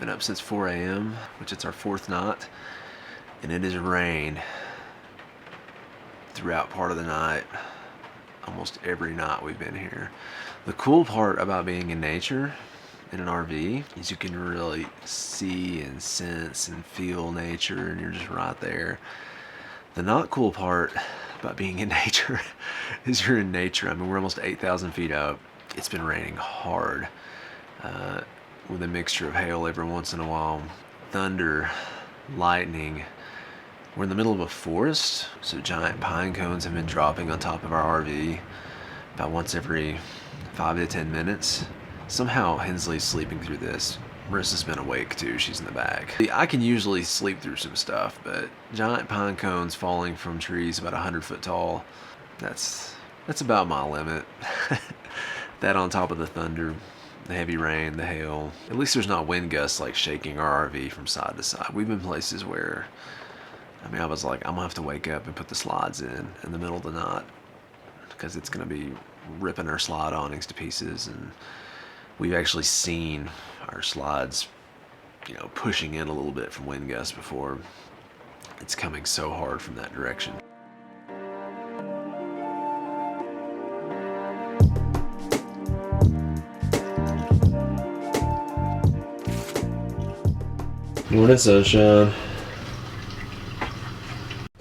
Been up since 4 a.m., which it's our 4th night, and it has rained throughout part of the night, almost every night we've been here. The cool part about being in nature in an RV is you can really see and sense and feel nature, and you're just right there. The not cool part about being in nature is you're in nature. I mean, we're almost 8,000 feet up. It's been raining hard with a mixture of hail every once in a while, thunder, lightning. We're in the middle of a forest, so giant pine cones have been dropping on top of our RV about once every 5 to 10 minutes. Somehow Hensley's sleeping through this. Marissa's been awake too, she's in the back. I can usually sleep through some stuff, but giant pine cones falling from trees about 100 foot tall, that's about my limit. That on top of the thunder, the heavy rain, the hail. At least there's not wind gusts like shaking our RV from side to side. We've been places where, I mean, I was like, I'm gonna have to wake up and put the slides in the middle of the night because it's gonna be ripping our slide awnings to pieces. And we've actually seen our slides, you know, pushing in a little bit from wind gusts before. It's coming so hard from that direction. Morning, sunshine.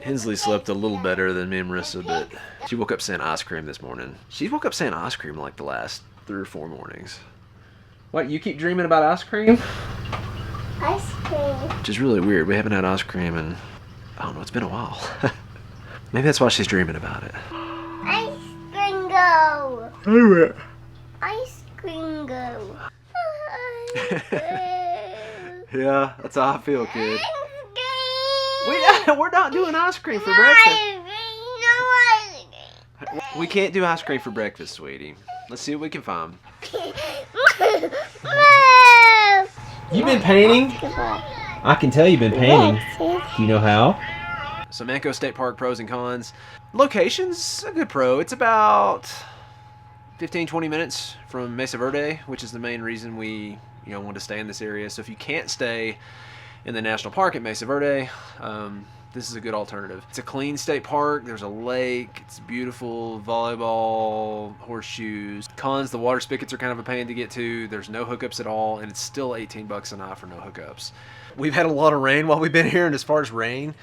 Hensley slept a little better than me and Marissa, but she woke up saying ice cream this morning. She woke up saying ice cream like the last 3 or 4 mornings. What, you keep dreaming about ice cream? Ice cream. Which is really weird. We haven't had ice cream in, I don't know, it's been a while. Maybe that's why she's dreaming about it. Ice cream go. Anyway. Ice cream go. Yeah, that's how I feel, kid. We're not doing ice cream for breakfast. We can't do ice cream for breakfast, sweetie. Let's see what we can find. You've been painting? I can tell you've been painting. Do you know how? So Mancos State Park, pros and cons. Location's a good pro. It's about 15-20 minutes from Mesa Verde, which is the main reason we want to stay in this area. So if you can't stay in the national park at Mesa Verde, this is a good alternative. It's a clean state park. There's a lake. It's beautiful. Volleyball, horseshoes. Cons, the water spigots are kind of a pain to get to. There's no hookups at all, and it's still $18 a night for no hookups. We've had a lot of rain while we've been here, and as far as rain,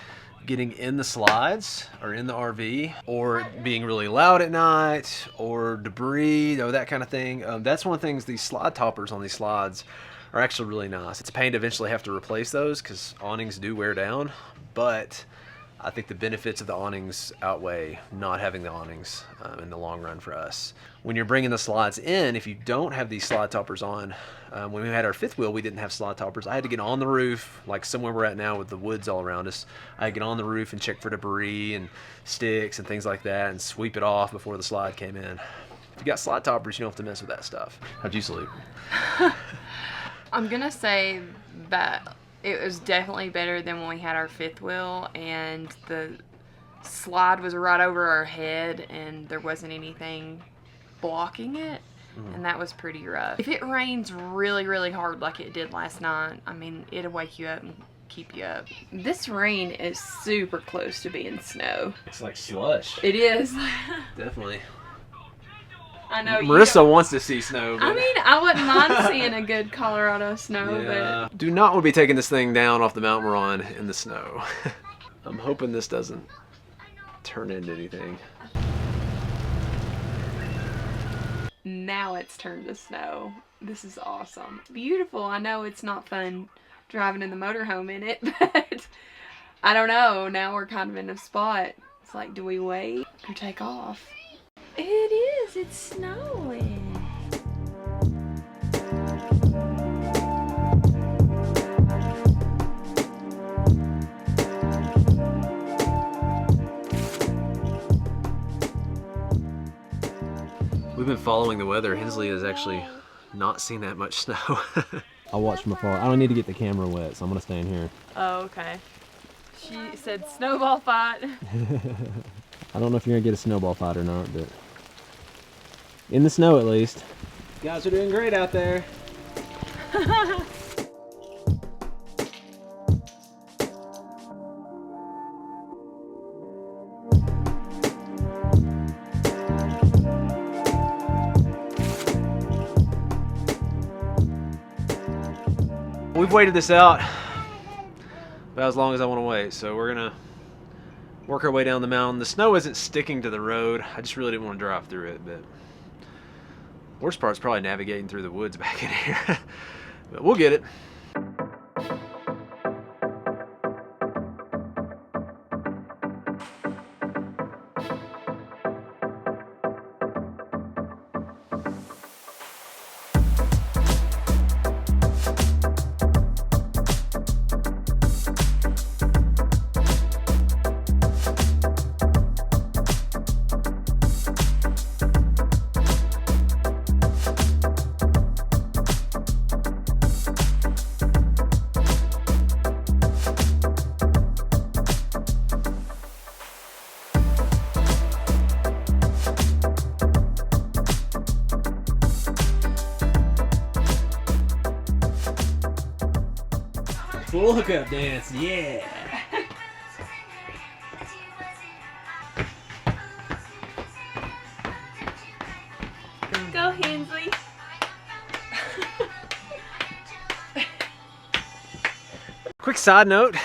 getting in the slides or in the RV, or being really loud at night, or debris, or that kind of thing. That's one of the things, these slide toppers on these slides are actually really nice. It's a pain to eventually have to replace those because awnings do wear down, but I think the benefits of the awnings outweigh not having the awnings in the long run for us. When you're bringing the slides in, if you don't have these slide toppers on, when we had our 5th wheel, we didn't have slide toppers. I had to get on the roof, like somewhere we're at now with the woods all around us. I had to get on the roof and check for debris and sticks and things like that and sweep it off before the slide came in. If you got slide toppers, you don't have to mess with that stuff. How'd you sleep? I'm gonna say that it was definitely better than when we had our 5th wheel, and the slide was right over our head and there wasn't anything blocking it, and that was pretty rough. If it rains really, really hard like it did last night, I mean, it'll wake you up and keep you up. This rain is super close to being snow. It's like slush. It is. Definitely. I know. Marissa wants to see snow. But I mean, I wouldn't mind seeing a good Colorado snow, yeah. Do not want to be taking this thing down off the mountain we're on in the snow. I'm hoping this doesn't turn into anything. Now it's turned to snow. This is awesome. Beautiful. I know it's not fun driving in the motorhome in it, but I don't know. Now we're kind of in a spot. It's like, do we wait or take off? It is. It's snowing. We've been following the weather. Hensley has actually not seen that much snow. I'll watch from afar. I don't need to get the camera wet, so I'm gonna stay in here. Oh, okay. She said snowball fight. I don't know if you're gonna get a snowball fight or not, but in the snow at least. You guys are doing great out there. We've waited this out about as long as I want to wait, so we're gonna work our way down the mountain. The snow isn't sticking to the road. I just really didn't want to drive through it, but worst part's probably navigating through the woods back in here. But we'll get it. Full hookup dance, yeah! Go, Hensley. Quick side note,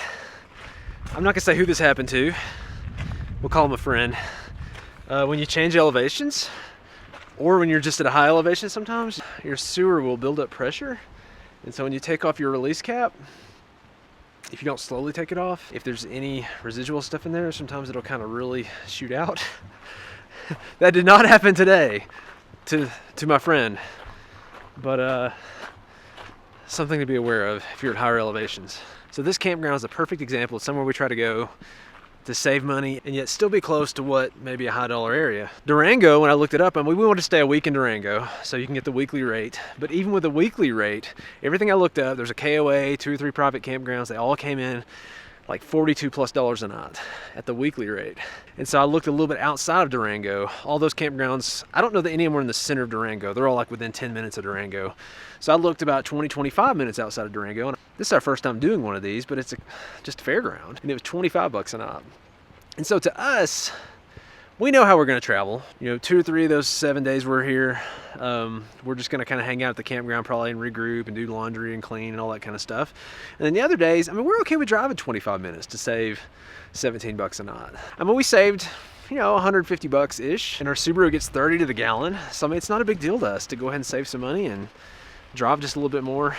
I'm not gonna say who this happened to. We'll call him a friend. When you change elevations, or when you're just at a high elevation sometimes, your sewer will build up pressure. And so when you take off your release cap, if you don't slowly take it off, if there's any residual stuff in there, sometimes it'll kind of really shoot out. That did not happen today to my friend, but something to be aware of if you're at higher elevations. So this campground is a perfect example of somewhere we try to go to save money and yet still be close to what maybe a high dollar area. Durango, when I looked it up, we wanted to stay a week in Durango so you can get the weekly rate. But even with the weekly rate, everything I looked up, there's a KOA, 2 or 3 private campgrounds, they all came in like $42+ a night at the weekly rate. And so I looked a little bit outside of Durango. All those campgrounds, I don't know that any of them were in the center of Durango. They're all like within 10 minutes of Durango. So I looked about 20-25 minutes outside of Durango. And this is our first time doing one of these, but it's just a fairground. And it was $25 a night. And so to us, we know how we're gonna travel. 2 or 3 of those 7 days we're here, we're just gonna kind of hang out at the campground probably and regroup and do laundry and clean and all that kind of stuff. And then the other days, we're okay with driving 25 minutes to save $17 a night. We saved, $150-ish, and our Subaru gets 30 to the gallon. So it's not a big deal to us to go ahead and save some money and drive just a little bit more.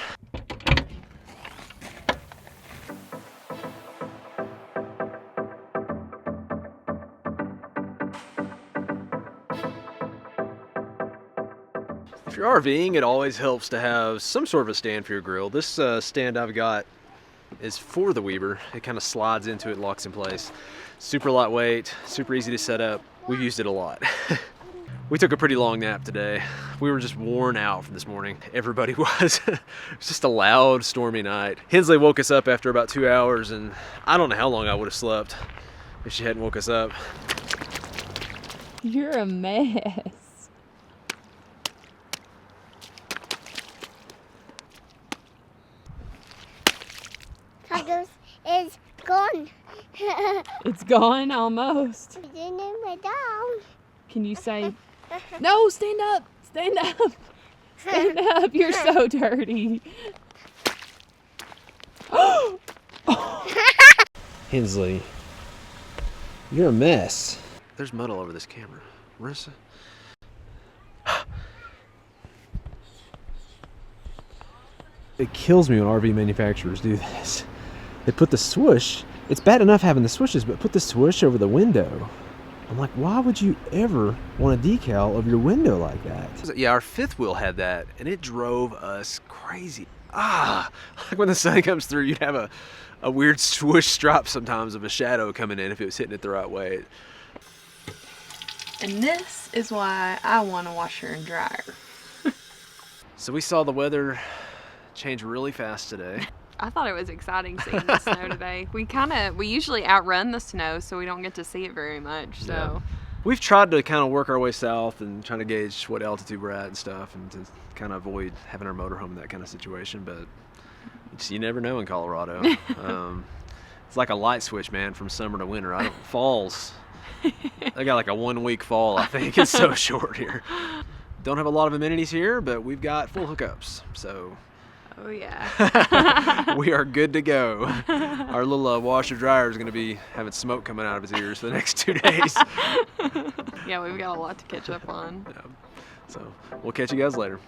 If you're RVing, it always helps to have some sort of a stand for your grill. This stand I've got is for the Weaver. It kind of slides into it, locks in place. Super lightweight, super easy to set up. We've used it a lot. We took a pretty long nap today. We were just worn out from this morning. Everybody was. It was just a loud, stormy night. Hensley woke us up after about 2 hours, and I don't know how long I would have slept if she hadn't woke us up. You're a mess. Tacos is gone. It's gone almost. I didn't know my dog. Can you say, no, stand up, stand up, stand up, you're so dirty. Hensley, you're a mess. There's mud all over this camera. Marissa. It kills me when RV manufacturers do this. They put the swoosh, it's bad enough having the swooshes, but put the swoosh over the window. I'm like, why would you ever want a decal of your window like that? Yeah, our fifth wheel had that, and it drove us crazy. Like when the sun comes through, you'd have a weird swoosh stripe sometimes of a shadow coming in if it was hitting it the right way. And this is why I want a washer and dryer. So we saw the weather change really fast today. I thought it was exciting seeing the snow today. We usually outrun the snow, so we don't get to see it very much. So yeah. We've tried to kind of work our way south and trying to gauge what altitude we're at and stuff, and to kind of avoid having our motorhome in that kind of situation. But you never know in Colorado. It's like a light switch, man, from summer to winter. Falls. They got like a 1 week fall, I think. It's so short here. Don't have a lot of amenities here, but we've got full hookups. So Oh, yeah. We are good to go. Our little washer dryer is going to be having smoke coming out of his ears for the next 2 days. Yeah, we've got a lot to catch up on. Yeah. So we'll catch you guys later.